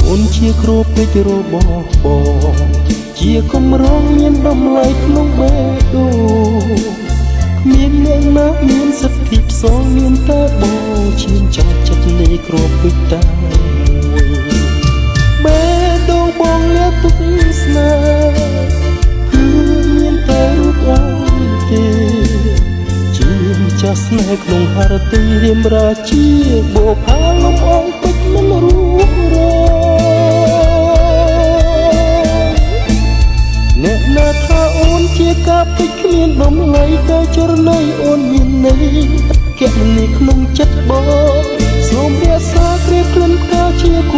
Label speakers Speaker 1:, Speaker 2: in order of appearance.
Speaker 1: អូនជាគ្រូពេជ្ររបស់បងជាគំរងមានតម្លៃក្នុងបេះដូងគ្មានអ្នកណាមានសិទ្ធិផ្សងមានតែបងឈានចង់ចិត្តលេគ្រាប់ពេជ្រតែបេះដូងបងលាទុកស្នេហ៍គឺមានតែរូបអូនទេជាចាស់ស្នេហ៍ក្នុងហរទីរៀមរាជាបុផាលំអងពេជ្រមិនរួចរអ្នកណាថាអូនជាកាពេជ្រគ្មានដំណៃតែចរណៃអូនមានន័យកែមនេះក្នុងចិត្តបងសូមរក្សាគ្រាក្លិនផ្កាជាគូ